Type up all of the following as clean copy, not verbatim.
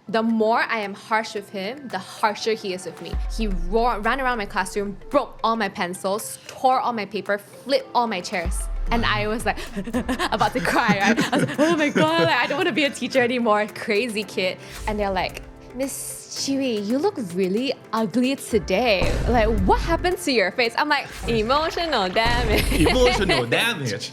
the more I am harsh with him, the harsher he is with me. He ran around my classroom, broke all my pencils, tore all my paper, flipped all my chairs. And I was like, about to cry, right? I was like, oh my God, like, I don't want to be a teacher anymore. Crazy kid. And they're like, Miss Qiwiie, you look really ugly today. Like, what happened to your face? I'm like, emotional damage. Emotional damage.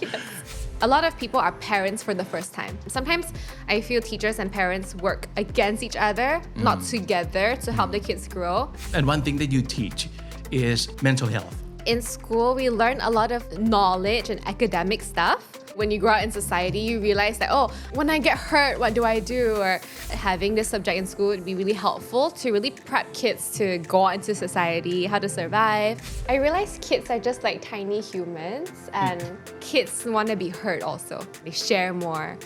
A lot of people are parents for the first time. Sometimes I feel teachers and parents work against each other, not together to help the kids grow. And one thing that you teach is mental health. In school, we learn a lot of knowledge and academic stuff. When you grow out in society, you realize that, oh, when I get hurt, what do I do? Or having this subject in school would be really helpful to really prep kids to go out into society, how to survive. I realize kids are just like tiny humans and kids want to be heard also. They share more.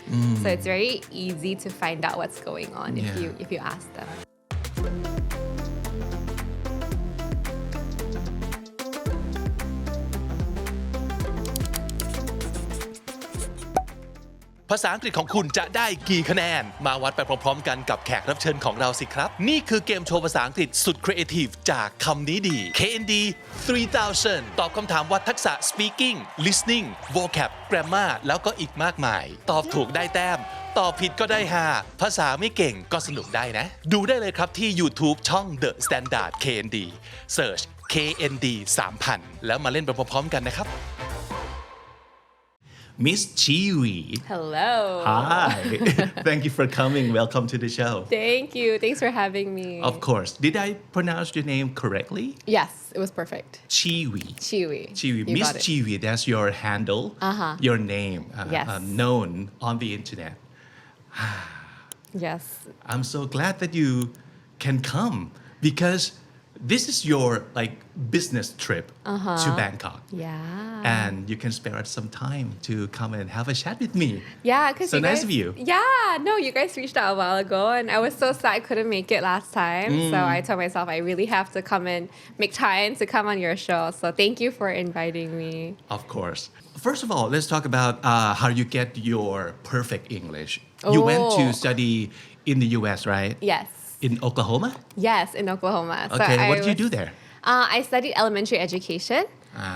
So it's very easy to find out what's going on if you ask them. ภาษาอังกฤษของคุณจะได้กี่คะแนนมาวัดไปพร้อมๆกันกับแขกรับเชิญของเราสิครับนี่คือเกมโชว์ภาษาอังกฤษสุดครีเอทีฟจากคำนี้ดี KND 3000 ตอบคำถามวัดทักษะ speaking listening vocab grammar แล้วก็อีกมากมายตอบถูกได้แต้มตอบผิดก็ได้5ภาษาไม่เก่งก็สนุกได้นะดูได้เลยครับที่ YouTube ช่อง The Standard KND Search KND 3000 แล้วมาเล่นไปพร้อมๆกันนะครับMiss Qiwiie. Hello. Hi. Thank you for coming. Welcome to the show. Thank you. Thanks for having me. Of course. Did I pronounce your name correctly? Yes, it was perfect. Qiwiie. Qiwiie. Miss Qiwiie, that's your handle, your name, known on the internet. Yes. I'm so glad that you can come because this is your business trip to Bangkok. Yeah. And you can spare us some time to come and have a chat with me. Yeah, because so nice of you. Yeah, no, you guys reached out a while ago, and I was so sad I couldn't make it last time. So I told myself I really have to come and make time to come on your show. So thank you for inviting me. Of course. First of all, let's talk about how you get your perfect English. You went to study in the U.S., right? Yes. In Oklahoma? Yes, in Oklahoma. Okay, so what did you do there? I studied elementary education.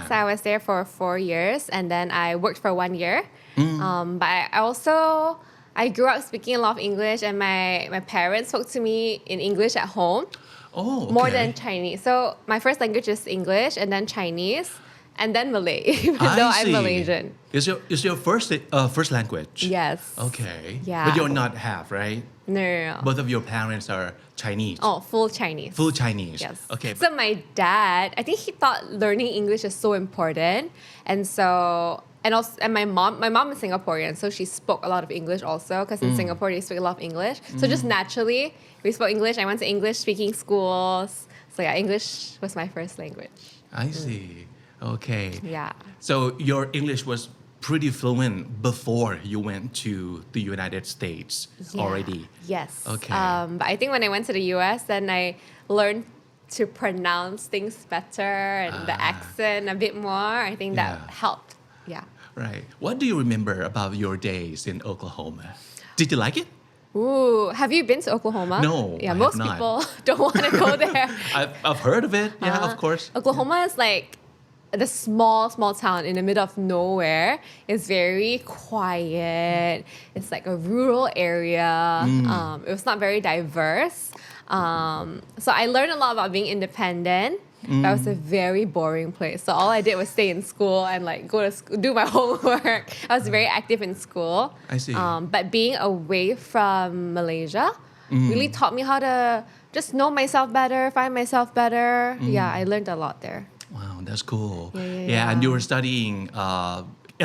So I was there for 4 years and then I worked for 1 year. But I grew up speaking a lot of English and my parents spoke to me in English at home. Oh, okay. More than Chinese. So my first language is English and then Chinese and then Malay, even though I'm Malaysian. Is your first language? Yes. Okay. Yeah. But you're not half, right? No. Both of your parents are Chinese. Oh, full Chinese. Full Chinese. Yes. Okay. So my dad, I think he thought learning English is so important, and my mom is Singaporean, so she spoke a lot of English also because in Singapore they speak a lot of English. So just naturally we spoke English. I went to English speaking schools. So yeah, English was my first language. I see. Okay. Yeah. So your English was pretty fluent before you went to the United States already. Yes. Okay. But I think when I went to the US, then I learned to pronounce things better and the accent a bit more. I think that helped. Yeah. Right. What do you remember about your days in Oklahoma? Did you like it? Ooh, have you been to Oklahoma? No, Yeah, I most have not. people don't want to go there. I've heard of it. Yeah, of course. Oklahoma is like the small town in the middle of nowhere. It's very quiet. It's like a rural area. It was not very diverse. So I learned a lot about being independent. But it was a very boring place. So all I did was stay in school and go to school, do my homework. I was very active in school. I see. But being away from Malaysia really taught me how to just know myself better, find myself better. Yeah, I learned a lot there. Wow, that's cool. Yeah. And you were studying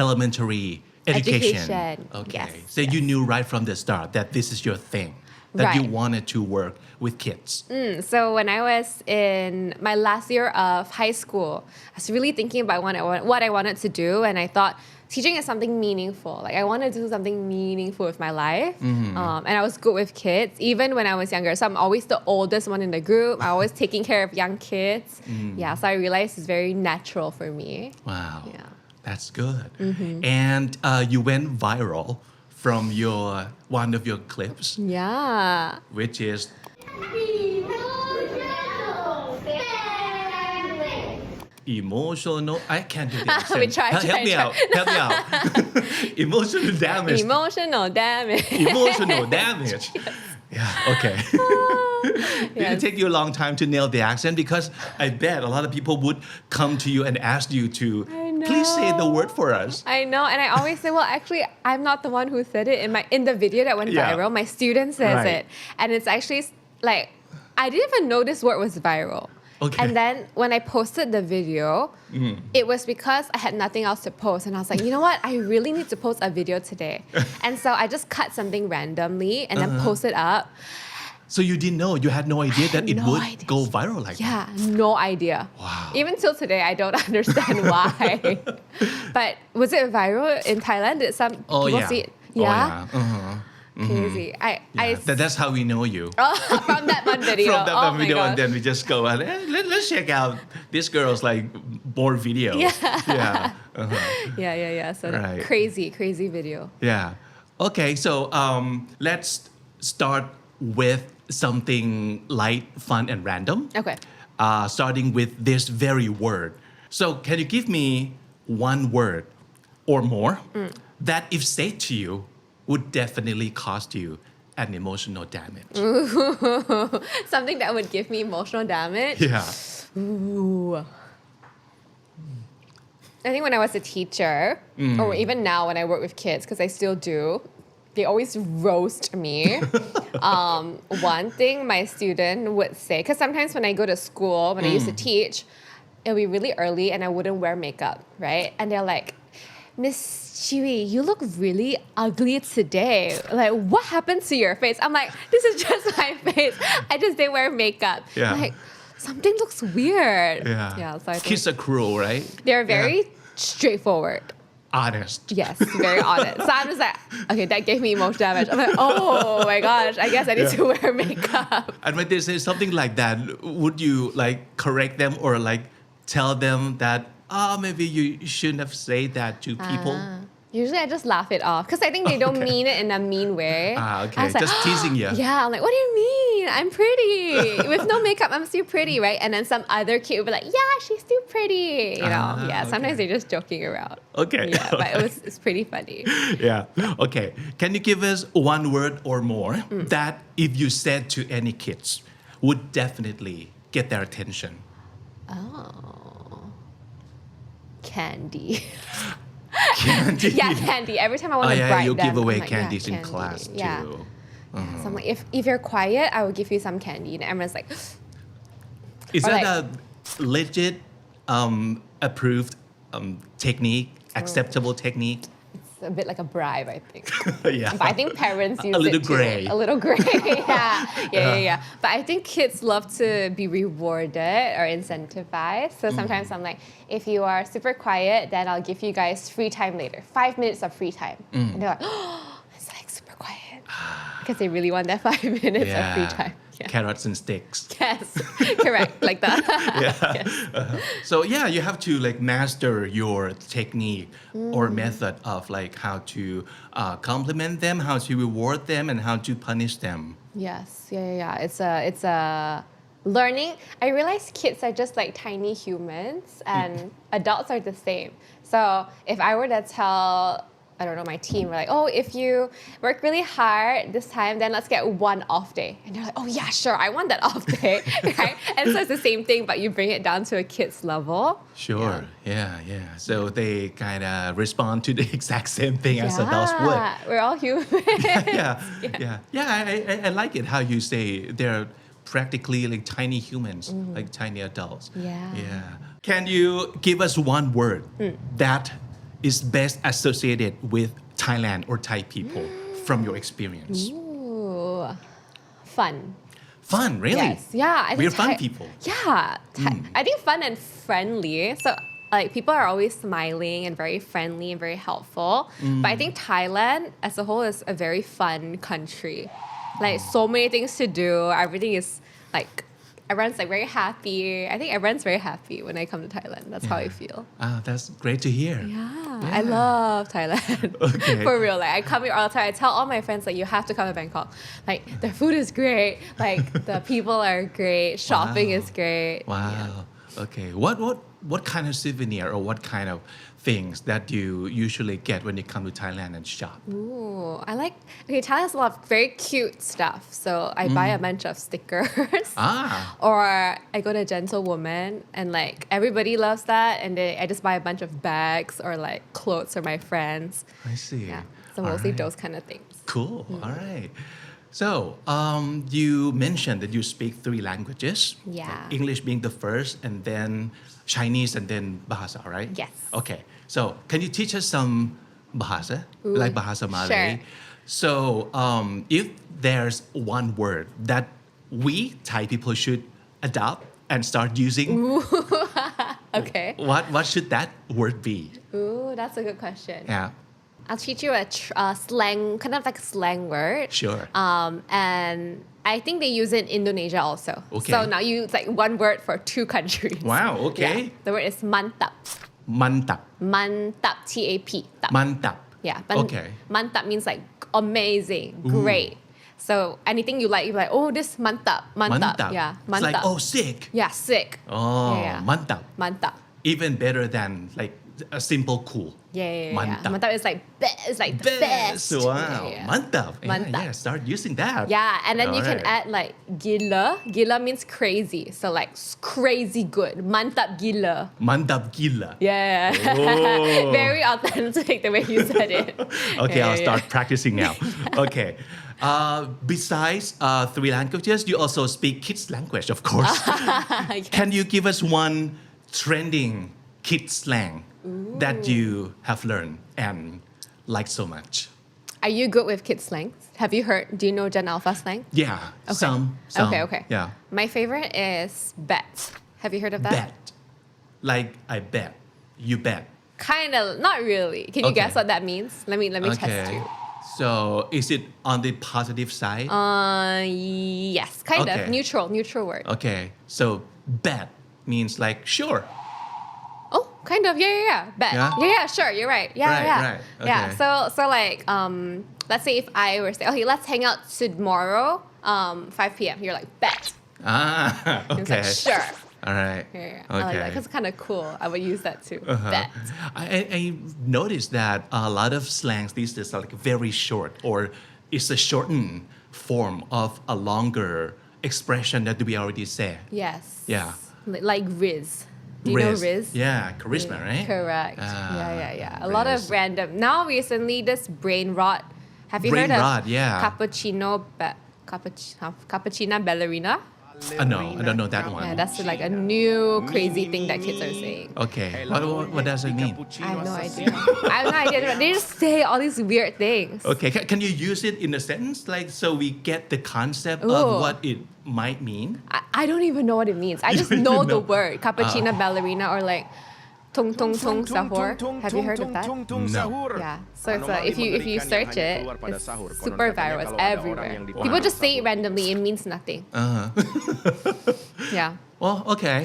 elementary education. Okay. Yes, So you knew right from the start that this is your thing, that you wanted to work with kids. So when I was in my last year of high school, I was really thinking about what I wanted to do, and I thought teaching is something meaningful. I want to do something meaningful with my life. And I was good with kids, even when I was younger. So I'm always the oldest one in the group. I was taking care of young kids. Yeah, so I realized it's very natural for me. Wow. Yeah. That's good. And you went viral from your one of your clips, Yeah. which is emotional. I can't do the accent. We try. Help me out. Help me out. Emotional damage. Emotional damage. Emotional damage. Yeah. Okay. Did it take you a long time to nail the accent? Because I bet a lot of people would come to you and ask you to please say the word for us. I know, and I always say, well, actually, I'm not the one who said it in the video that went Yeah. viral. My student says Right. it, and it's actually like I didn't even know this word was viral. Okay. And then when I posted the video, it was because I had nothing else to post, and I was like, you know what? I really need to post a video today, and so I just cut something randomly and then posted up. So you didn't know, you had no idea that it no would idea. go viral like that. Yeah, no idea. Wow. Even till today, I don't understand why. But was it viral in Thailand? Did some Oh people yeah. see it? Oh, Yeah. yeah. Uh-huh. Crazy. Yeah. That's how we know you. From that one video. From that oh one my video, gosh. and then we just go and let's check out this girl's like more videos. Yeah. Uh-huh. Yeah. So Right. crazy video. Yeah. Okay, so let's start with something light, fun, and random. Okay. Starting with this very word. So, can you give me one word or more that, if said to you, would definitely cost you an emotional damage? Something that would give me emotional damage. Yeah. Ooh. I think when I was a teacher, or even now when I work with kids, because I still do, they always roast me. One thing my student would say, because sometimes when I go to school, when I used to teach, it'll be really early and I wouldn't wear makeup, right? And they're like, Miss Qiwiie, you look really ugly today. Like, what happened to your face? I'm like, this is just my face. I just didn't wear makeup. Yeah. Like, something looks weird. Yeah. So I think Kids are cruel, right? they're very straightforward. Honest. Yes, very honest. So I'm just like, okay, that gave me emotional damage. I'm like, oh my gosh, I guess I need to wear makeup. And when they say something like that, would you like correct them or like tell them that, maybe you shouldn't have said that to people? Usually I just laugh it off because I think they don't mean it in a mean way. Okay. I was like, Just teasing you. Yeah, I'm like, what do you mean? I'm pretty. With no makeup, I'm still pretty, right? And then some other kid would be like, yeah, she's still pretty. You know, sometimes they're just joking around. Okay. Yeah, but it's pretty funny. Yeah. Okay. Can you give us one word or more that if you said to any kids would definitely get their attention? Candy. Candy. Yeah, candy. Every time I want to bribe you them, give away I'm like, candies in candy. class Yeah. too. So I'm like, if you're quiet, I will give you some candy. And everyone's like, Is Or that like- a legit approved technique, acceptable technique? it's a bit like a bribe, I think. Yeah. But I think parents use little it too. gray. A little gray, yeah. But I think kids love to be rewarded or incentivized. So sometimes I'm like, if you are super quiet, then I'll give you guys free time later. 5 minutes of free time. And they're like, oh, it's like super quiet. Because they really want that 5 minutes of free time. Yeah. Carrots and sticks. Yes, correct, like that. Yeah. So yeah, you have to like master your technique or method of like how to compliment them, how to reward them, and how to punish them. Yes, yeah. It's a learning. I realize kids are just like tiny humans, and adults are the same. So if I were to tell, I don't know, my team, we're like, oh, if you work really hard this time, then let's get one off day. And they're like, oh yeah, sure, I want that off day, right? And so it's the same thing, but you bring it down to a kid's level. Sure. Yeah. So they kind of respond to the exact same thing as adults would. Yeah, we're all humans. Yeah. I like it how you say they're practically like tiny humans, like tiny adults. Yeah. Can you give us one word that is best associated with Thailand or Thai people from your experience? Ooh, fun. Fun, really? Yes. Yeah. I think We're fun people. Yeah. I think fun and friendly. So like people are always smiling and very friendly and very helpful. But I think Thailand as a whole is a very fun country. Like so many things to do. Everything is like everyone's like very happy. I think everyone's very happy when I come to Thailand. That's how I feel. That's great to hear. Yeah, I love Thailand. Okay. For real. Like I come here all the time. I tell all my friends like you have to come to Bangkok. Like the food is great. Like the people are great. Shopping is great. Wow. Yeah. Okay. What kind of souvenir or what kind of things that you usually get when you come to Thailand and shop? Ooh, Thailand has a lot of very cute stuff. So I buy a bunch of stickers. Or I go to Gentlewoman and like everybody loves that. And then I just buy a bunch of bags or like clothes for my friends. I see. Yeah. So mostly those kind of things. Cool. All right. So, you mentioned that you speak 3 languages. Yeah. English being the first, and then Chinese, and then Bahasa, right? Yes. Okay. So, can you teach us some Bahasa, like Bahasa Malay? Sure. So, if there's one word that we Thai people should adopt and start using, Okay. what should that word be? Ooh, that's a good question. Yeah. I'll teach you a slang, kind of like a slang word. Sure. And I think they use it in Indonesia also. Okay. So now you use like one word for 2 countries. Wow. Okay. Yeah. The word is mantap. Mantap. Mantap. T-A-P. Tap. Mantap. Yeah. Okay. Mantap means like amazing, great. So anything you like, you're like, oh, this mantap. Mantap. Yeah. It's Mantap. like, oh, sick. Yeah, sick. Oh, Yeah. mantap. Mantap. Even better than like a simple cool. Yeah. Mantap. Mantap is like it's like the best. Wow. Yeah. Mantap. Mantap. Yeah, start using that. Yeah, and then you can Alright. add like gila. Gila means crazy. So like crazy good. Mantap gila. Mantap gila. Yeah. Oh. Very authentic the way you said it. Okay, Yeah, I'll yeah, start practicing now. Okay. Besides 3 languages, you also speak kids language, of course. Yeah. Can you give us one trending kids slang that you have learned and like so much? Are you good with kids slang? Have you heard? Do you know Gen Alpha slang? Yeah, some. Okay. Yeah. My favorite is bet. Have you heard of that? Bet. Like I bet. You bet. Kind of, not really. Can you Okay. guess what that means? Let me test you. So is it on the positive side? Yes, kind Okay. of. Neutral word. Okay. So bet means like sure. Oh, kind of. Yeah. Bet. Yeah? Yeah, sure. You're right. Yeah, Right, yeah. right. Yeah. Okay. So like, let's say if I were to say, okay, let's hang out tomorrow, 5 p.m. You're like, bet. It's Okay. like, sure. All right. Yeah. Okay. I like that because it's kind of cool. I would use that too. Uh-huh. Bet. I noticed that a lot of slangs these days are like very short, or it's a shortened form of a longer expression that we already say. Yes. Yeah. Like Riz. Do you know Riz? Yeah, charisma, right? Correct. Ah, Yeah. A lot Riz. of random. Now recently, this brain rot. Have you Brain heard of rot, yeah. cappuccino ballerina? No, I don't know that one. Yeah, that's like a new crazy thing that kids are saying. Okay. What does it mean? I have no idea. They just say all these weird things. Okay, can you use it in a sentence, like so we get the concept Ooh. of what it might mean? I don't even know what it means. I just don't know even the know. word cappuccino ballerina or like tung tung tung sahur. Have you heard of that? No. Yeah. So it's if you search it, it's super viral. It's everywhere. People just say it randomly. It means nothing. Yeah. Well, okay.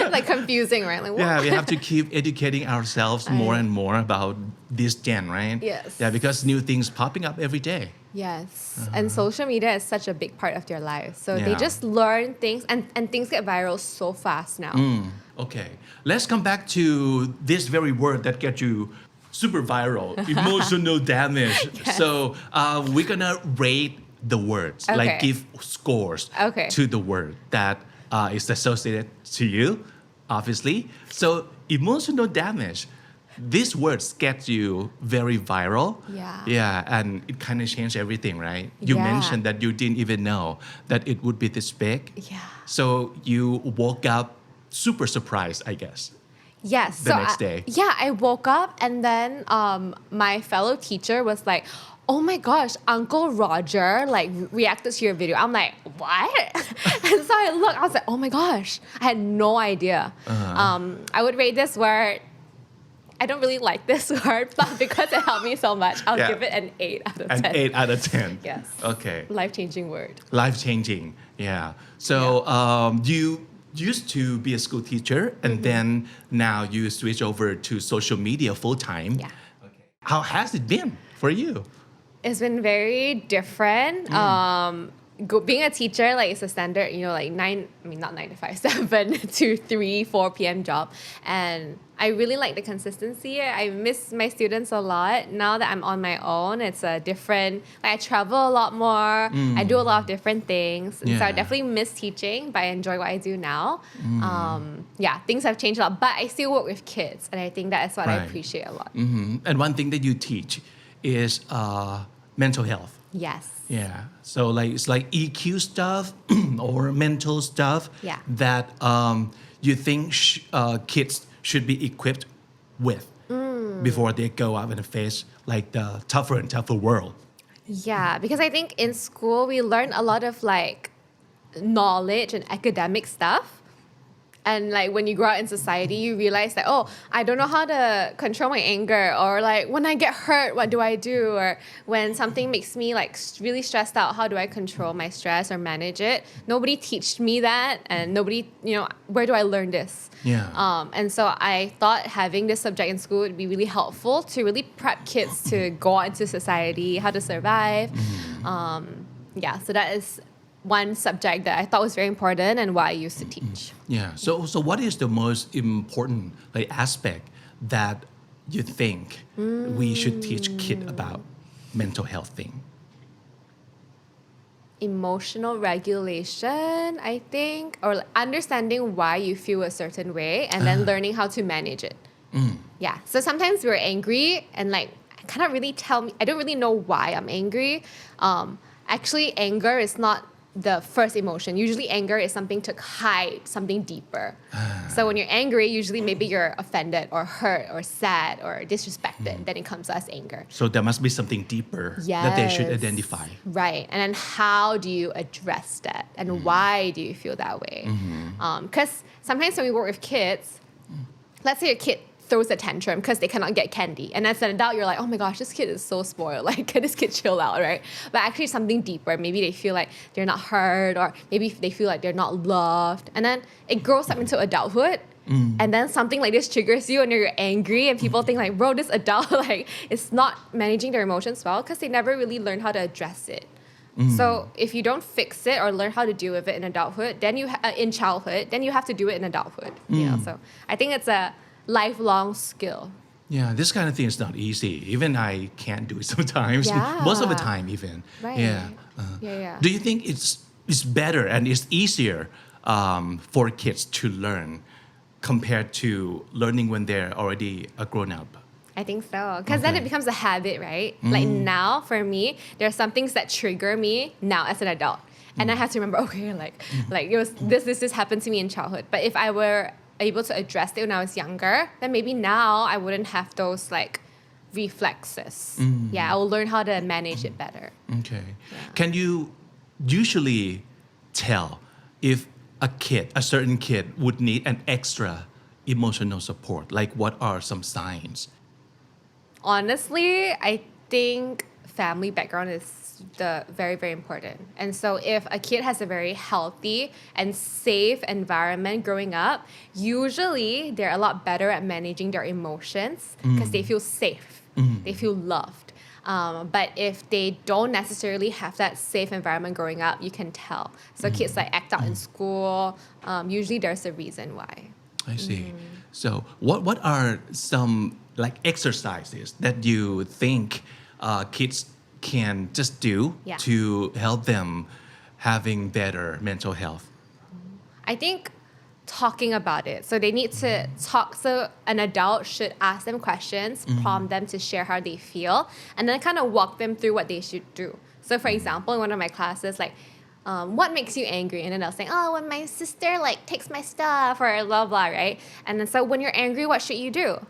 Like confusing, right? Like what? Yeah, we have to keep educating ourselves more and more about this gen, right? Yes. Yeah, because new things popping up every day. Yes. And social media is such a big part of their lives. So they Yeah. just learn things and things get viral so fast now. Okay, let's come back to this very word that gets you super viral, emotional damage. Yes. So we're gonna rate the words, like Okay. give scores Okay. to the word that is associated to you, obviously. So emotional damage. These words get you very viral. Yeah. Yeah, and it kind of changed everything, right? You Yeah. mentioned that you didn't even know that it would be this big. Yeah. So you woke up super surprised, I guess. Yes. The next day. I woke up and then my fellow teacher was like, oh my gosh, Uncle Roger like reacted to your video. I'm like, what? And so I looked, I was like, oh my gosh, I had no idea. I would rate this word I don't really like this word, but because it helped me so much, I'll Yeah. give it an 8 out of 10. An 8 out of 10. Yes. Okay. Life-changing word. Life changing. Yeah. So you used to be a school teacher and then now you switch over to social media full time. Yeah. Okay. How has it been for you? It's been very different. Being a teacher, like it's a standard, like not 9 to 5, 7 to 3, 4 p.m. job. And I really like the consistency. I miss my students a lot. Now that I'm on my own, it's a different, like I travel a lot more. I do a lot of different things. And so I Yeah. definitely miss teaching, but I enjoy what I do now. Things have changed a lot, but I still work with kids. And I think that is what I Right. appreciate a lot. And one thing that you teach is mental health. Yes. Yeah. So it's like EQ stuff or mental stuff Yeah. that you think kids should be equipped with before they go out and face like the tougher and tougher world. Yeah, because I think in school we learn a lot of like knowledge and academic stuff. And like when you grow out in society, you realize that, oh, I don't know how to control my anger, or like when I get hurt, what do I do? Or when something makes me like really stressed out, how do I control my stress or manage it? Nobody taught me that, and nobody, where do I learn this? Yeah. And so I thought having this subject in school would be really helpful to really prep kids to go out into society, how to survive. So that is one subject that I thought was very important and what I used to teach. Yeah. So what is the most important like aspect that you think we should teach kid about mental health thing? Emotional regulation, I think, or understanding why you feel a certain way and then learning how to manage it. Yeah. So sometimes we're angry and like I cannot really I don't really know why I'm angry. Actually, anger is not the first emotion. Usually anger is something to hide something deeper. So when you're angry, usually maybe you're offended or hurt or sad or disrespected. Then it comes as anger. So there must be something deeper that they should Yes. identify. Right. And then how do you address that? And why do you feel that way? Because sometimes when we work with kids, let's say a kid throws a tantrum because they cannot get candy. And as an adult, you're like, oh my gosh, this kid is so spoiled. Like, can this kid chill out, right? But actually something deeper. Maybe they feel like they're not heard, or maybe they feel like they're not loved. And then it grows up into adulthood. And then something like this triggers you and you're angry and people think like, bro, this adult like is not managing their emotions well because they never really learn how to address it. So if you don't fix it or learn how to deal with it in adulthood, then in childhood, then you have to do it in adulthood. So I think it's a lifelong skill. Yeah, this kind of thing is not easy. Even I can't do it sometimes. Yeah. Most of the time, even. Right. Yeah. Yeah. Do you think it's better and it's easier for kids to learn compared to learning when they're already a grown up? I think so. Because then it becomes a habit, right? Like now, for me, there are some things that trigger me now as an adult. And I have to remember, okay, like it was this happened to me in childhood. But if I were able to address it when I was younger, then maybe now I wouldn't have those like reflexes. Yeah, I will learn how to manage it better. Okay. Can you usually tell if a certain kid would need an extra emotional support? Like what are some signs? Honestly, I think family background is very, very important. And so if a kid has a very healthy and safe environment growing up, usually they're a lot better at managing their emotions because they feel safe. They feel loved. But if they don't necessarily have that safe environment growing up, you can tell. So kids like act out in school, usually there's a reason why. I see. So what are some like exercises that you think kids can just do to help them having better mental health? I think talking about it. So they need to talk. So an adult should ask them questions, prompt them to share how they feel, and then kind of walk them through what they should do. So for example, in one of my classes, like, what makes you angry? And then they'll say, oh, when my sister like takes my stuff or blah, blah, right? And then so when you're angry, what should you do?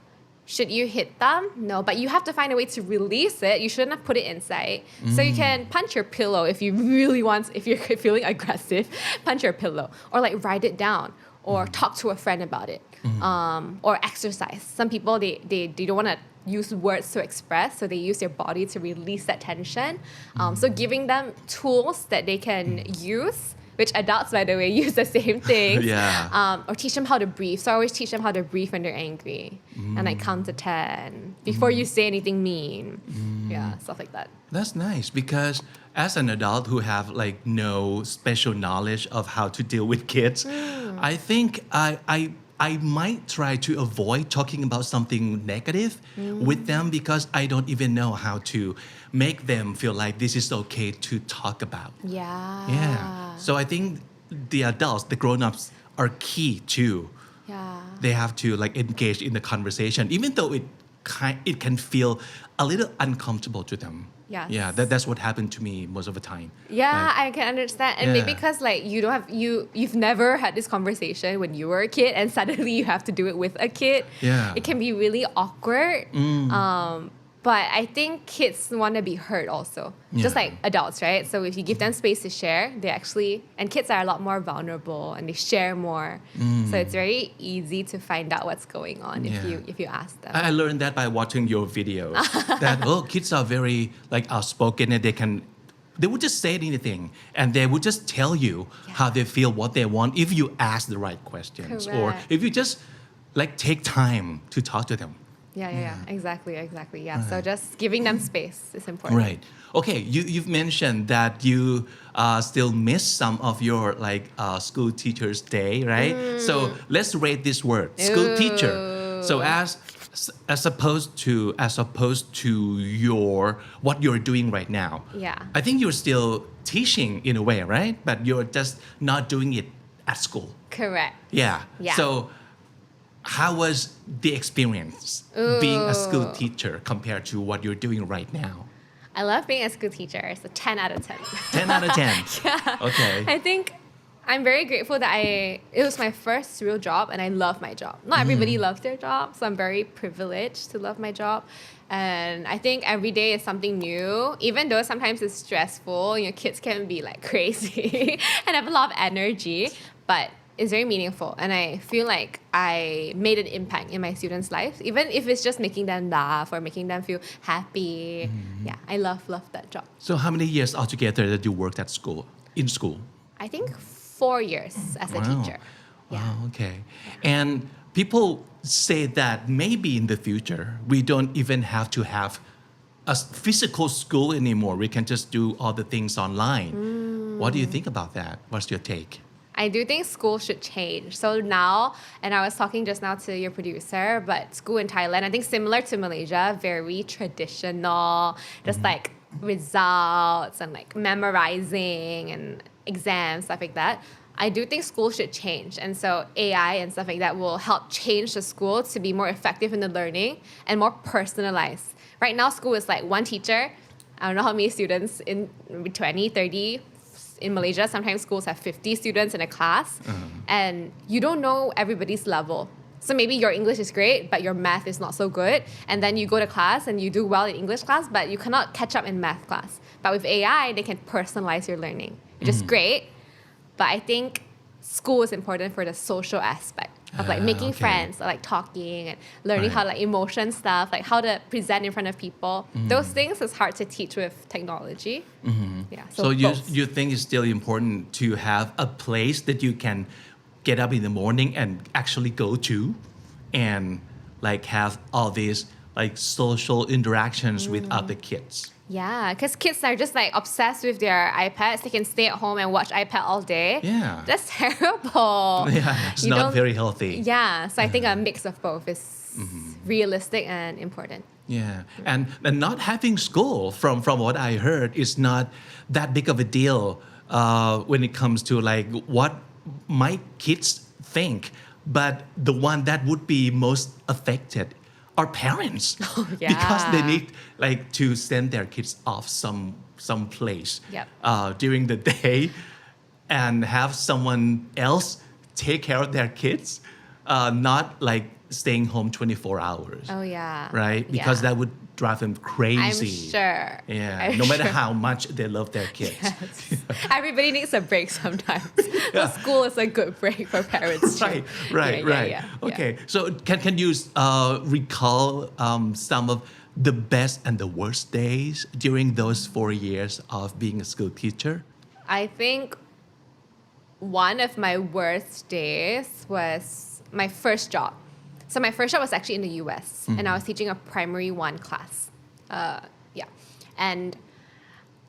Should you hit them? No, but you have to find a way to release it. You shouldn't have put it inside. So you can punch your pillow if you really want, if you're feeling aggressive, punch your pillow or like write it down. or talk to a friend about it, or exercise. Some people they don't want to use words to express, so they use their body to release that tension. So giving them tools that they can use, which adults, by the way, use the same things. Or teach them how to breathe. So I always teach them how to breathe when they're angry. And I count to 10 before you say anything mean. Yeah, stuff like that. That's nice because as an adult who have like no special knowledge of how to deal with kids, I think I might try to avoid talking about something negative with them because I don't even know how to make them feel like this is okay to talk about. Yeah. So I think the adults, the grown-ups are key too. They have to like engage in the conversation even though it can feel a little uncomfortable to them. Yeah, that's what happened to me most of the time. I can understand. And maybe because like you've never had this conversation when you were a kid and suddenly you have to do it with a kid. It can be really awkward. But I think kids want to be heard also, just like adults, right? So if you give them space to share, they actually, and kids are a lot more vulnerable and they share more. So it's very easy to find out what's going on if you ask them. I learned that by watching your videos. That kids are very like outspoken and they would just say anything and they would just tell you how they feel, what they want if you ask the right questions or if you just like take time to talk to them. Exactly. So just giving them space is important. Right. Okay, you've mentioned that you still miss some of your like school teacher's day, right? So let's rate this word, school teacher. So as opposed to your what you're doing right now. I think you're still teaching in a way, right? But you're just not doing it at school. Correct. So how was the experience being a school teacher compared to what you're doing right now? I love being a school teacher. It's a 10 out of 10. 10 out of 10? Okay. I think I'm very grateful that it was my first real job and I love my job. Not everybody loves their job, so I'm very privileged to love my job. And I think every day is something new, even though sometimes it's stressful. Kids can be like crazy and have a lot of energy, but it's very meaningful. And I feel like I made an impact in my students' lives, even if it's just making them laugh or making them feel happy. I love that job. So how many years altogether that you worked at school, in school? I think 4 years as a teacher. Wow, okay. And people say that maybe in the future, we don't even have to have a physical school anymore. We can just do all the things online. What do you think about that? What's your take? I do think school should change. So now, and I was talking just now to your producer, but school in Thailand, I think similar to Malaysia, very traditional, just like results and like memorizing and exams, stuff like that. I do think school should change. And so AI and stuff like that will help change the school to be more effective in the learning and more personalized. Right now, school is like one teacher. I don't know how many students, in 20, 30. In Malaysia, sometimes schools have 50 students in a class, and you don't know everybody's level. So maybe your English is great, but your math is not so good. And then you go to class and you do well in English class, but you cannot catch up in math class. But with AI, they can personalize your learning, which is great. But I think school is important for the social aspect of like making friends, or like talking and learning how like emotion stuff, like how to present in front of people. Those things is hard to teach with technology. So you think it's still important to have a place that you can get up in the morning and actually go to and like have all these like social interactions with other kids. Because kids are just like obsessed with their iPads. They can stay at home and watch iPad all day. That's terrible. It's not very healthy. So I think a mix of both is realistic and important. And not having school, from what I heard, is not that big of a deal when it comes to like what my kids think. But the one that would be most affected are parents, because they need like to send their kids off some place during the day and have someone else take care of their kids, not like staying home 24 hours. Right? Because that would drive them I'm crazy. sure. Yeah, I'm no matter sure. how much they love their kids. Yes. Everybody needs a break sometimes. So school is a good break for parents too. Right. Okay, so can you recall some of the best and the worst days during those 4 years of being a school teacher? I think one of my worst days was my first job. So my first job was actually in the US, and I was teaching a primary 1 class. And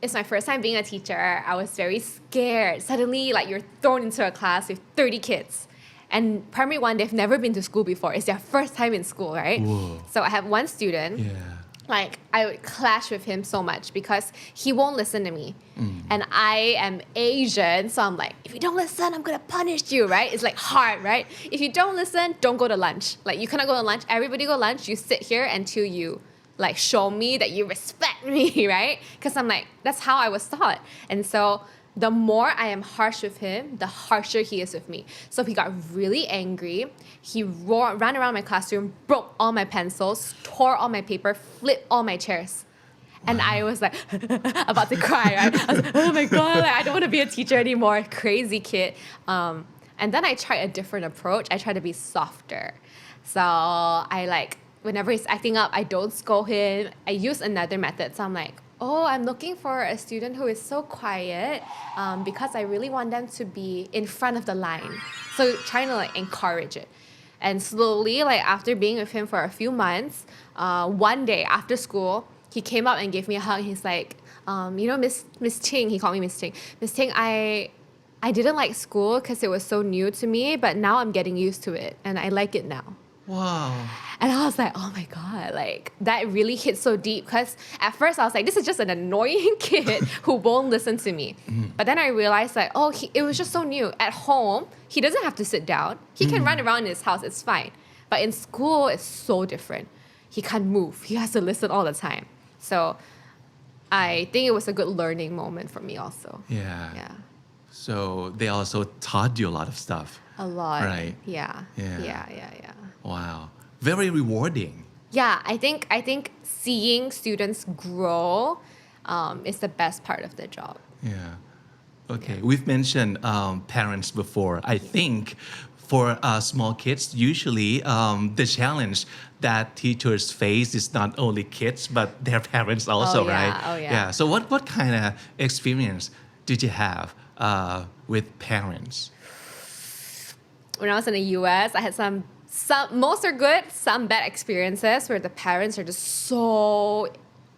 it's my first time being a teacher. I was very scared. Suddenly, like you're thrown into a class with 30 kids. And primary 1, they've never been to school before. It's their first time in school, right? Whoa. So I have one student. Like I would clash with him so much because he won't listen to me. And I am Asian, so I'm like, if you don't listen, I'm gonna punish you, right? It's like hard, right? If you don't listen, don't go to lunch. Like you cannot go to lunch. Everybody go to lunch. You sit here until you like show me that you respect me, right? Because I'm like, that's how I was taught. And so the more I am harsh with him, the harsher he is with me. So he got really angry. He ran around my classroom, broke all my pencils, tore all my paper, flipped all my chairs. And I was like, about to cry, right? I was like, oh my God, like, I don't want to be a teacher anymore. Crazy kid. And then I tried a different approach. I tried to be softer. So I like, whenever he's acting up, I don't scold him. I use another method. So I'm like, oh, I'm looking for a student who is so quiet because I really want them to be in front of the line. So trying to like encourage it. And slowly, like after being with him for a few months, one day after school, he came up and gave me a hug. He's like, Miss Ting, he called me Miss Ting. Miss Ting, I didn't like school because it was so new to me, but now I'm getting used to it and I like it now. Wow. And I was like, oh my God, like that really hit so deep because at first I was like, this is just an annoying kid who won't listen to me. But then I realized like, it was just so new. At home, he doesn't have to sit down. He can run around in his house, it's fine. But in school, it's so different. He can't move. He has to listen all the time. So I think it was a good learning moment for me also. Yeah. Yeah. So they also taught you a lot of stuff. A lot. Right. Yeah. Wow. Very rewarding. Yeah, I think seeing students grow is the best part of the job. Yeah. Okay. We've mentioned parents before. I think for small kids, usually the challenge that teachers face is not only kids but their parents also, right? Oh yeah. So what kind of experience did you have with parents? When I was in the US, I had some most are good, some bad experiences where the parents are just so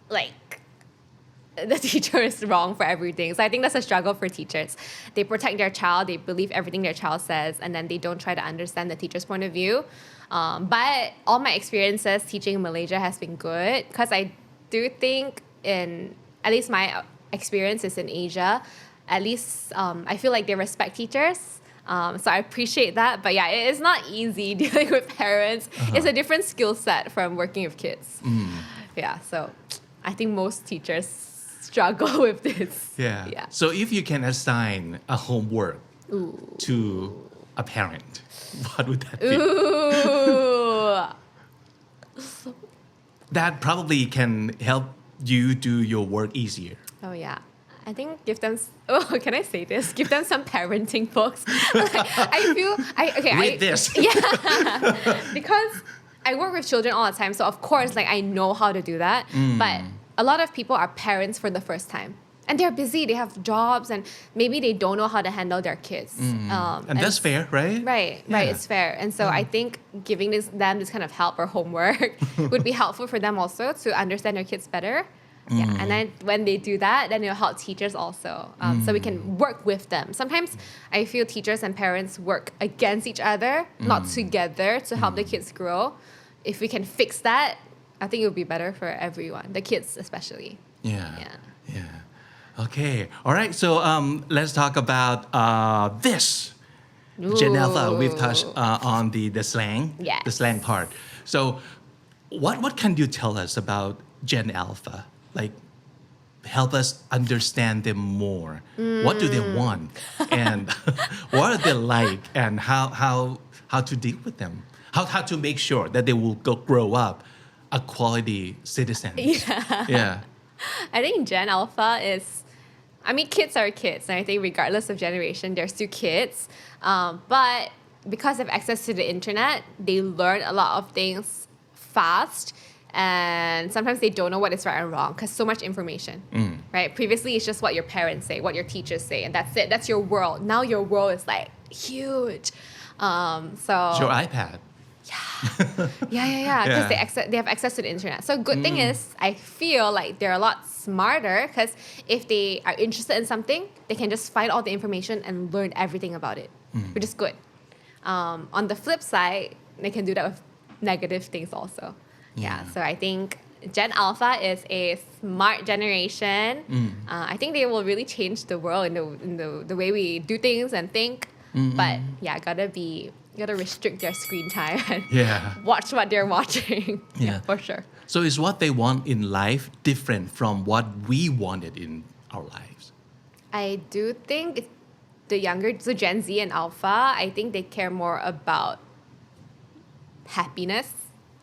like the teacher is wrong for everything. So I think that's a struggle for teachers. They protect their child, they believe everything their child says, and then they don't try to understand the teacher's point of view. But all my experiences teaching in Malaysia has been good because I do think at least my experience is in Asia, at least I feel like they respect teachers. So I appreciate that. But yeah, it is not easy dealing with parents. It's a different skill set from working with kids. Yeah, so I think most teachers struggle with this. Yeah. So if you can assign a homework to a parent, what would that be? That probably can help you do your work easier. Oh yeah. I think give them. Can I say this? Give them some parenting books. Read this. Yeah, because I work with children all the time, so of course, like I know how to do that. But a lot of people are parents for the first time, and they're busy. They have jobs, and maybe they don't know how to handle their kids. And that's fair, right? Right. It's fair. And so I think giving them this kind of help or homework would be helpful for them also to understand their kids better. Yeah, and then when they do that, then it'll help teachers also. So we can work with them. Sometimes I feel teachers and parents work against each other, not together to help the kids grow. If we can fix that, I think it would be better for everyone, the kids especially. Yeah. Okay. All right. So let's talk about this. Gen Alpha, we've touched on the slang, Yes. the slang part. So what can you tell us about Gen Alpha? Like, help us understand them more. What do they want? And what are they like? And how to deal with them? How to make sure that they will grow up a quality citizen. Yeah. I think Gen Alpha is, I mean, kids are kids, and I think regardless of generation, they're still kids. But because they have access to the internet, they learn a lot of things fast, and sometimes they don't know what is right and wrong because so much information, right? Previously, it's just what your parents say, what your teachers say, and that's it. That's your world. Now your world is like huge. It's your iPad. Yeah. Because they have access to the internet. So good thing is, I feel like they're a lot smarter because if they are interested in something, they can just find all the information and learn everything about it, which is good. On the flip side, they can do that with negative things also. Yeah. So I think Gen Alpha is a smart generation. I think they will really change the world in the way we do things and think. But yeah, gotta restrict their screen time and watch what they're watching. Yeah, for sure. So is what they want in life different from what we wanted in our lives? I do think the younger, so Gen Z and Alpha, I think they care more about happiness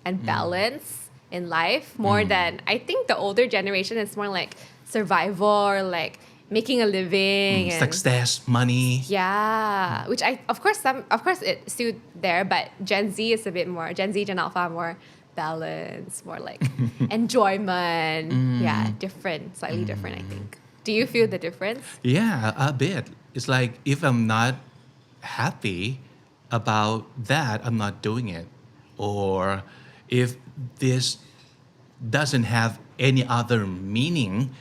and balance in life more than, I think the older generation is more like survival or like making a living and success, money. Yeah, which of course it's still there, but Gen Z is a bit more, Gen Z, Gen Alpha more balance, more like enjoyment. Yeah, different, slightly different, I think. Do you feel the difference? Yeah, a bit. It's like if I'm not happy about that, I'm not doing it. Or if this doesn't have any other meaning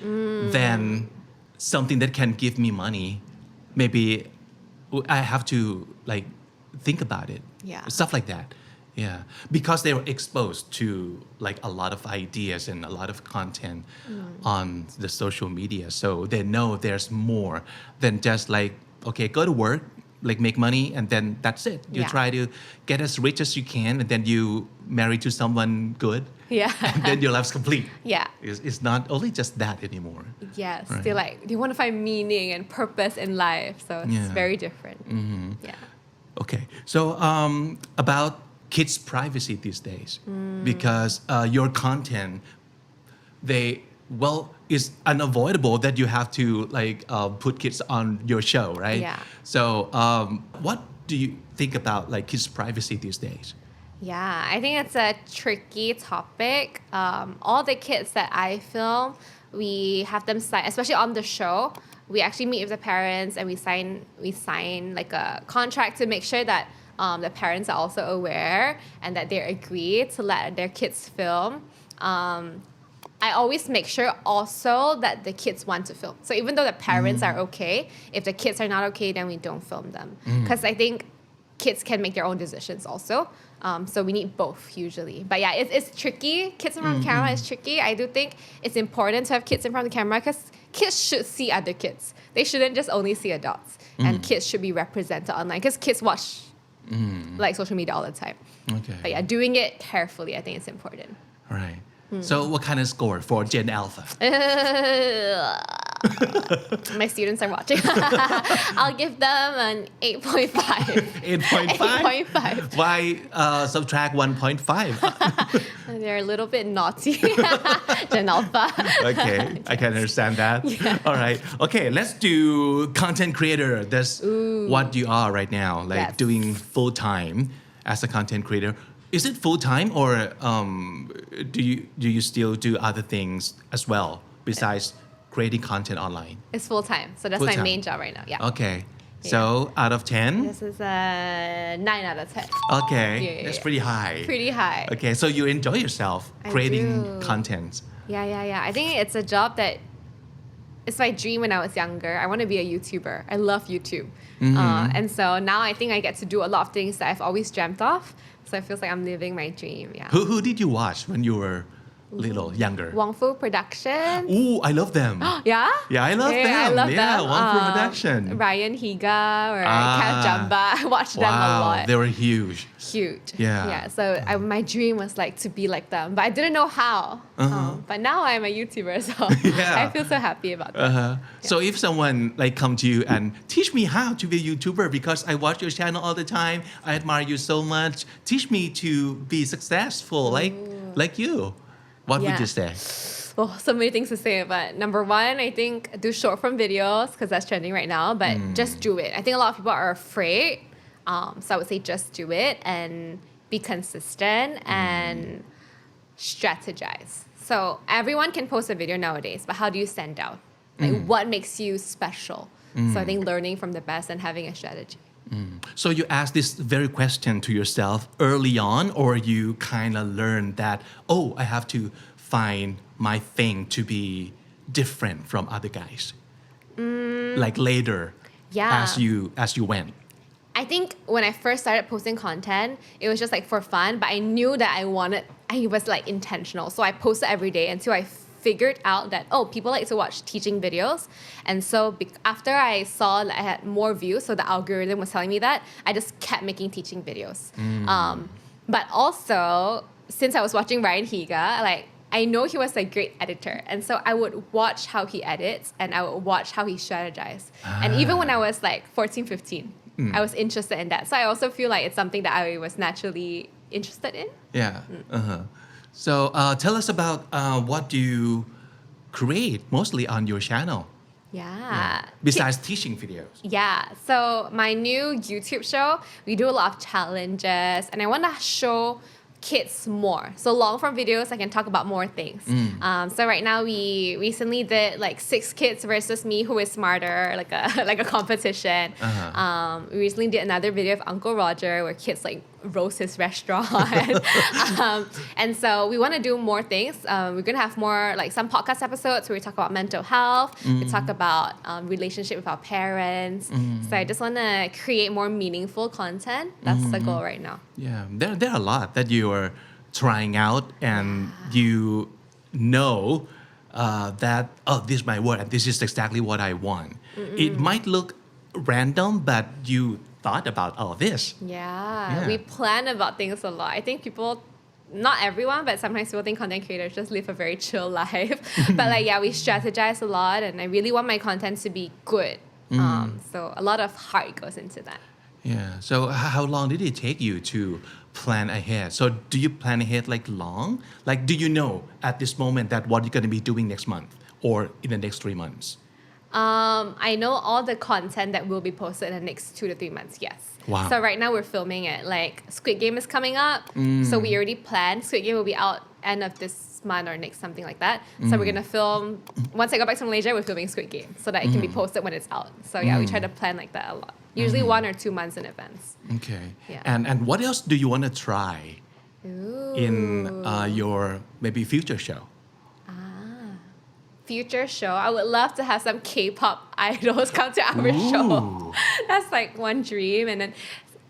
than something that can give me money, maybe I have to like think about it. Yeah. Stuff like that. Yeah. Because they were exposed to like a lot of ideas and a lot of content on the social media. So they know there's more than just like, okay, go to work, like make money, and then that's it. You try to get as rich as you can, and then you marry to someone good. Yeah. And then your life's complete. Yeah. It's not only just that anymore. Yes. Right. They're like, they want to find meaning and purpose in life. So it's very different. Yeah. Okay. So about kids' privacy these days, because your content, it's unavoidable that you have to like put kids on your show, right? Yeah. So what do you think about like kids' privacy these days? Yeah, I think it's a tricky topic. All the kids that I film, we have them sign, especially on the show, we actually meet with the parents and we sign like a contract to make sure that the parents are also aware and that they agree to let their kids film. I always make sure also that the kids want to film. So even though the parents are okay, if the kids are not okay, then we don't film them. Because I think kids can make their own decisions also. So we need both usually. But yeah, it's tricky. Kids in front of the camera is tricky. I do think it's important to have kids in front of the camera because kids should see other kids. They shouldn't just only see adults. And kids should be represented online because kids watch like social media all the time. Okay. But yeah, doing it carefully, I think it's important. All right. So what kind of score for Gen Alpha? My students are watching. I'll give them an 8.5. 8.5? 8.5. Why subtract 1.5? They're a little bit naughty. Gen Alpha. Okay, I can understand that. Yeah. All right. Okay, let's do content creator. That's what you are right now, like doing full time as a content creator. Is it full time or do you still do other things as well besides creating content online? It's full time. So that's my main job right now. Yeah. Okay. So out of 10? This is a 9 out of 10. Okay. That's pretty high. Pretty high. Okay. So you enjoy yourself creating content. Yeah. I think it's a job that it's my dream when I was younger. I want to be a YouTuber. I love YouTube. And so now I think I get to do a lot of things that I've always dreamt of. So it feels like I'm living my dream. Yeah. Who did you watch when you were younger? Wong Fu Productions. Ooh, I love them. Yeah? Yeah, I love them. I love them. Wong Fu Production. Ryan Higa or Kat Jamba. I watched them a lot. They were huge. Huge. Yeah. So my dream was like to be like them, but I didn't know how. But now I'm a YouTuber, so I feel so happy about that. Yeah. So if someone like come to you and teach me how to be a YouTuber because I watch your channel all the time, I admire you so much. Teach me to be successful like you. What would Yeah. you say? Well, so many things to say, but number one, I think do short form videos because that's trending right now, but just do it. I think a lot of people are afraid. So I would say just do it and be consistent and strategize. So everyone can post a video nowadays, but how do you stand out? Like what makes you special? So I think learning from the best and having a strategy. So you asked this very question to yourself early on, or you kind of learned that, oh, I have to find my thing to be different from other guys? Like later, Yeah. as you went. I think when I first started posting content, it was just like for fun, but I knew that I was like intentional. So I posted every day until I figured out that, oh, people like to watch teaching videos. And so after I saw that I had more views, so the algorithm was telling me that, I just kept making teaching videos. But also, since I was watching Ryan Higa, like, I know he was a great editor. And so I would watch how he edits and I would watch how he strategized. And even when I was like 14, 15, I was interested in that. So I also feel like it's something that I was naturally interested in. Yeah. So tell us about what you create mostly on your channel. Yeah. Besides teaching videos. Yeah. So my new YouTube show, we do a lot of challenges and I want to show kids more. So long form videos, I can talk about more things. So right now we recently did like 6 kids versus me who is smarter, like a competition. We recently did another video of Uncle Roger where kids like roast his restaurant. And so we want to do more things. We're going to have more like some podcast episodes where we talk about mental health. We talk about relationship with our parents. So I just want to create more meaningful content. That's the goal right now. Yeah, there are a lot that you are trying out and you know that, oh, this might work and this is exactly what I want. It might look random, but you thought about all this. Yeah, we plan about things a lot. I think people, not everyone, but sometimes people think content creators just live a very chill life. But like, yeah, we strategize a lot and I really want my content to be good. So a lot of heart goes into that. Yeah. So how long did it take you to plan ahead? So do you plan ahead like long? Like, do you know at this moment that what you're going to be doing next month or in the next 3 months? I know all the content that will be posted in the next 2 to 3 months, yes. Wow. So right now we're filming it. Like Squid Game is coming up. So we already planned. Squid Game will be out end of this month or next, something like that. So we're going to film, once I go back to Malaysia, we're filming Squid Game so that it can be posted when it's out. So yeah, we try to plan like that a lot. Usually 1 or 2 months in advance. Okay. Yeah. And what else do you want to try in your maybe future show? Future show, I would love to have some K-pop idols come to our show. That's like one dream. And then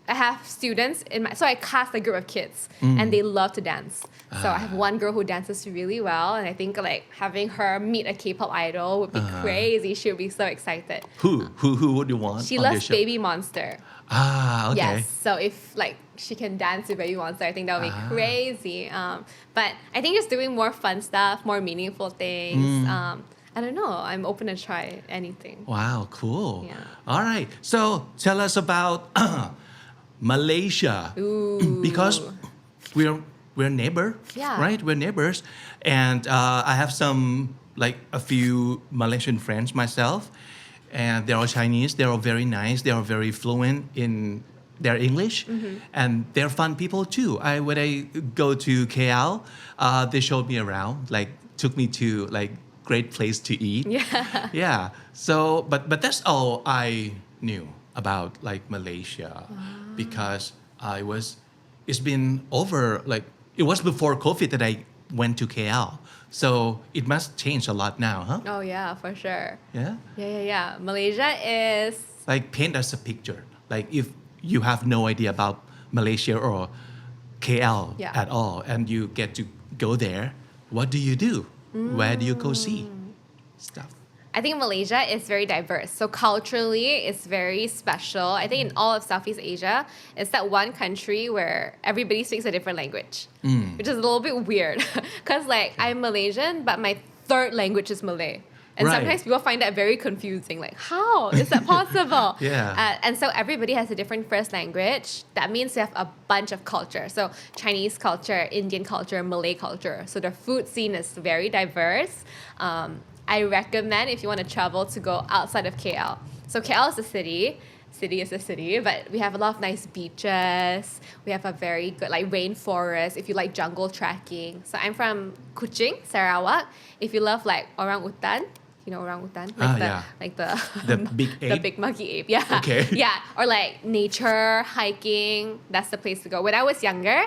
I have students so I cast a group of kids and they love to dance. So I have one girl who dances really well and I think like having her meet a K-pop idol would be crazy. She would be so excited. Who would you want? She on loves your show? Baby Monster. Okay. Yes. So if like she can dance with Baby Monster, I think that would be crazy. But I think just doing more fun stuff, more meaningful things. I don't know. I'm open to try anything. Wow, cool. Yeah. All right. So tell us about Malaysia. Because we're neighbor, Yeah. right? We're neighbors. And I have a few Malaysian friends myself. And they're all Chinese. They're all very nice. They are very fluent in their English. And they're fun people too. When I go to KL, they showed me around, like took me to like great place to eat. Yeah. Yeah. So, but that's all I knew about like Malaysia because it's been over, like it was before COVID that I went to KL. So it must change a lot now, huh? Oh yeah, for sure. Yeah. Yeah. Malaysia is Like paint us a picture. Like if you have no idea about Malaysia or KL at all and you get to go there, what do you do? Where do you go see stuff? I think Malaysia is very diverse. So culturally, it's very special. I think in all of Southeast Asia, it's that one country where everybody speaks a different language, which is a little bit weird. Because like I'm Malaysian, but my third language is Malay. And Right. sometimes people find that very confusing. Like, how is that possible? Yeah. And so everybody has a different first language. That means you have a bunch of culture. So Chinese culture, Indian culture, Malay culture. So the food scene is very diverse. I recommend if you want to travel to go outside of KL. So KL is a city. City is a city, but we have a lot of nice beaches. We have a very good like rainforest. If you like jungle trekking. So I'm from Kuching, Sarawak. If you love like orangutan, you know orangutan, like the big the ape? big monkey ape. Yeah. Okay. Yeah, or like nature hiking. That's the place to go. When I was younger,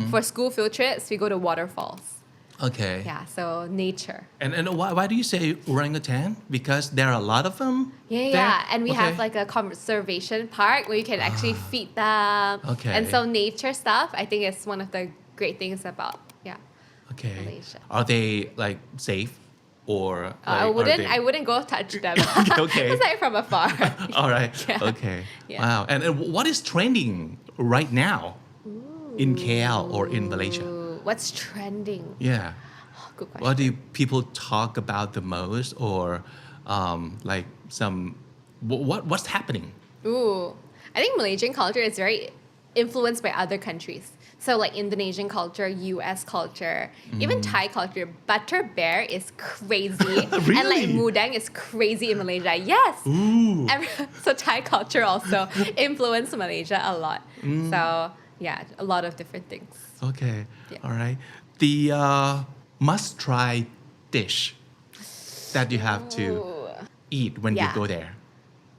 for school field trips, we go to waterfalls. Okay. Yeah, so nature. And why do you say orangutan? Because there are a lot of them. Yeah. And we Okay. have like a conservation park where you can actually feed them. Okay. And so nature stuff, I think is one of the great things about Okay. Malaysia. Are they like safe or? I wouldn't go touch them. Okay. It's like from afar. All right. Yeah. Okay. Yeah. Wow. And what is trending right now in KL or in Malaysia? Ooh, what's trending? Yeah. Good question. What do people talk about the most, or like what's happening? Ooh, I think Malaysian culture is very influenced by other countries. So like Indonesian culture, US culture, even Thai culture. Butter bear is crazy. And like Really? mudang is crazy in Malaysia. Yes. Ooh. So Thai culture also influenced Malaysia a lot. So yeah, a lot of different things. Okay. Yeah. All right. The must-try dish that you have to eat when you Yeah. go there.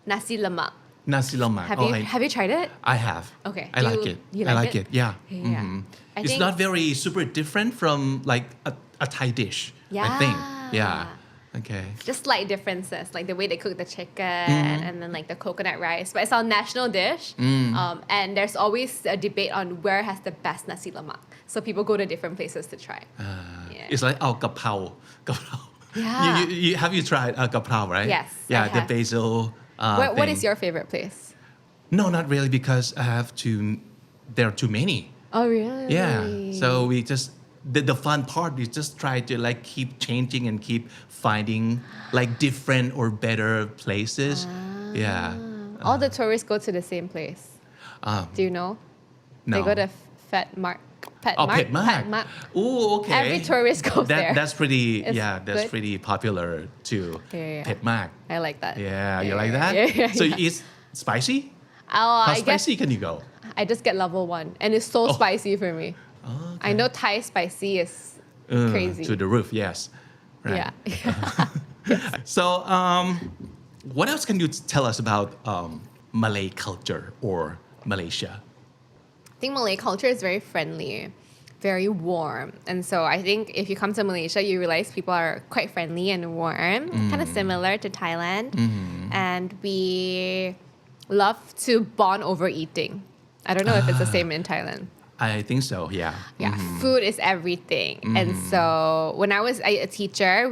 Nasi lemak. Nasi lemak. Have you tried it? I have. Okay. I Do like you- it. you I like like it? it. Yeah. Yeah. Mhm. I It's think- not very super different from like a Thai dish. I think. Yeah. Yeah. Okay. Just slight differences, like the way they cook the chicken and then like the coconut rice. But it's our national dish. And there's always a debate on where has the best nasi lemak. So people go to different places to try. Yeah. It's like gap pao. Yeah. You have you tried gap pao, right? Yes, Yeah, I the have. basil. What thing. is your favorite place? No, not really, because I have to. There are too many. Oh, really? Yeah. So we just the fun part is just try to like keep changing and keep finding like different or better places. Yeah. All the tourists go to the same place. Do you know? No. They go to Pet Mark. Pet Oh, Mark? Pet Mark. Oh, okay. Every tourist goes there. That's pretty. It's That's good. pretty popular too. Yeah. Pet Mark. I like that. Yeah, you like that? Yeah. So you eat spicy? Oh, How I guess spicy can you go? I just get level 1 and it's so spicy for me. I know Thai spicy is crazy. To the roof, yes. Right. Yeah. So, what else can you tell us about Malay culture or Malaysia? I think Malay culture is very friendly, very warm. And so I think if you come to Malaysia, you realize people are quite friendly and warm, kind of similar to Thailand. And we love to bond over eating. I don't know if it's the same in Thailand. I think so, yeah. Yeah, food is everything. And so when I was a teacher,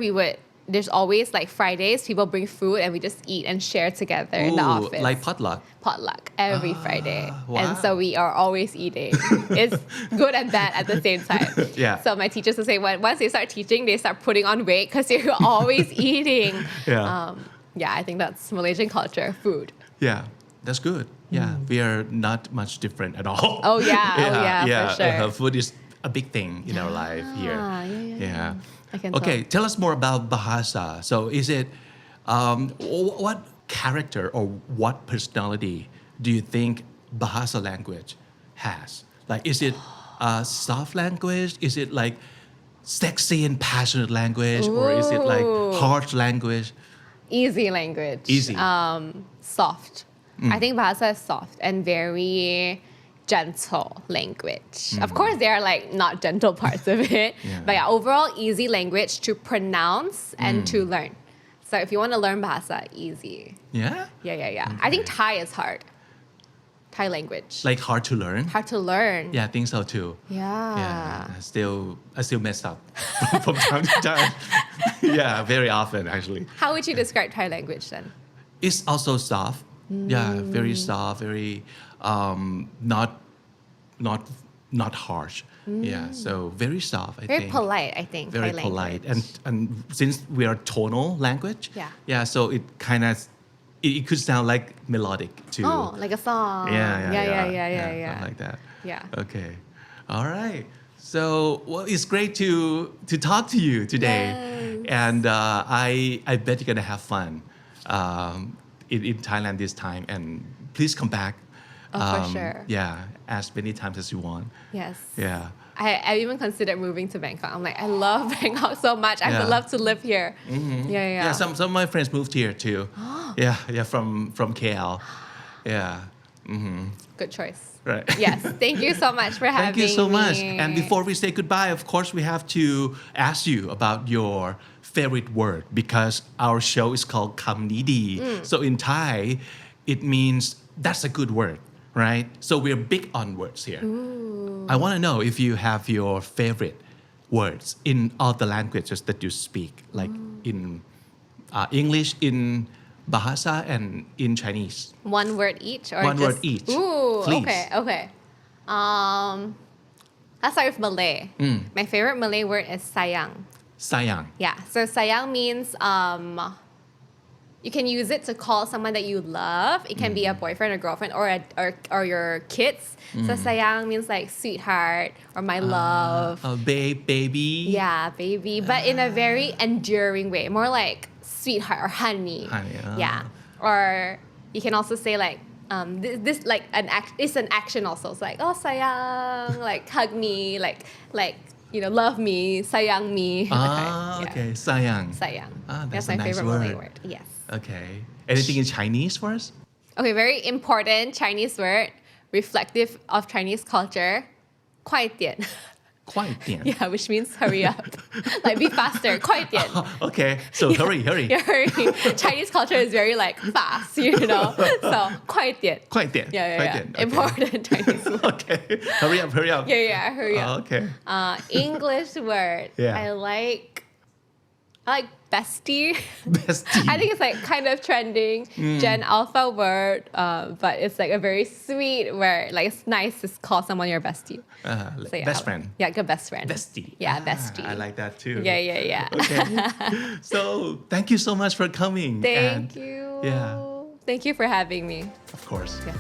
there's always like Fridays, people bring food and we just eat and share together in the Ooh, office. like potluck. Potluck every Friday. wow. And so we are always eating. It's good and bad at the same time. Yeah. So my teachers will say once they start teaching, they start putting on weight because you're always eating. Yeah. Yeah, I think that's Malaysian culture, food. Yeah, that's good. Yeah, we are not much different at all. Oh, yeah. For sure. Food is a big thing in our life here. Yeah. I can Okay, tell. tell us more about Bahasa. So, is it what character or what personality do you think Bahasa language has? Like, is it a soft language? Is it like sexy and passionate language, or is it like harsh language? Easy language. Easy. Soft. I think Bahasa is soft and very gentle language. Of course, there are like not gentle parts of it, but yeah, overall easy language to pronounce and to learn. So if you want to learn Bahasa, easy. Yeah, Yeah. I think Thai is hard. Thai language. like hard to learn. Hard to learn. Yeah, I think so too. Yeah. I still mess up from time to time. Yeah, very often actually. How would you describe Thai language then? It's also soft. Yeah, very soft, very not not harsh. Yeah, so very soft. I Very think. polite, I think. Very Thai polite, language. and since we are tonal language. Yeah. So it kind of it could sound like melodic too. Oh, like a song. Yeah. I like that. Yeah. Okay. All right. So well, it's great to talk to you today, and I bet you're gonna have fun in Thailand this time. And please come back. For sure. Yeah, as many times as you want. Yes. Yeah. I even considered moving to Bangkok. I'm like, I love Bangkok so much. I would love to live here. Yeah. Some of my friends moved here too. Yeah, from KL. Yeah. Good choice. Right. Yes. Thank you so much for having me. Thank you so much. And before we say goodbye, of course, we have to ask you about your favorite word because our show is called คำนี้ดี So in Thai, it means that's a good word, right? So we're big on words here. I want to know if you have your favorite words in all the languages that you speak, like in English, in Bahasa, and in Chinese. One word each, or One just... word each. Ooh, Please. Okay. I'll start with Malay. My favorite Malay word is sayang. Sayang. Yeah. So sayang means you can use it to call someone that you love. It can be a boyfriend or girlfriend or your kids. So sayang means like sweetheart or my love. Baby. Yeah, baby. But in a very enduring way. More like sweetheart or honey. Yeah. Or you can also say like this like it's an action also. It's like oh sayang, like hug me, like love me, sayang me. Okay. Sayang. Sayang. That's my a nice favorite word. Malay word. Yes. Okay. Anything in Chinese for us? Okay, very important Chinese word, reflective of Chinese culture. 快点. 快点. Yeah, which means hurry up. Like be faster. 快点. Okay. So hurry. Yeah, hurry. Chinese culture is very like fast, So 快点. 快点. Yeah. 快点. Okay. Important Chinese word. Okay. Hurry up. Yeah, hurry up. Okay. English word. Yeah. I like bestie. Bestie. I think it's like kind of trending Gen Alpha word, but it's like a very sweet word. Like it's nice to call someone your bestie. So, yeah, best friend. Yeah, good best friend. Bestie. Yeah, bestie. I like that too. Yeah. Okay. So thank you so much for coming. Thank you. Yeah. Thank you for having me. Of course. Yeah.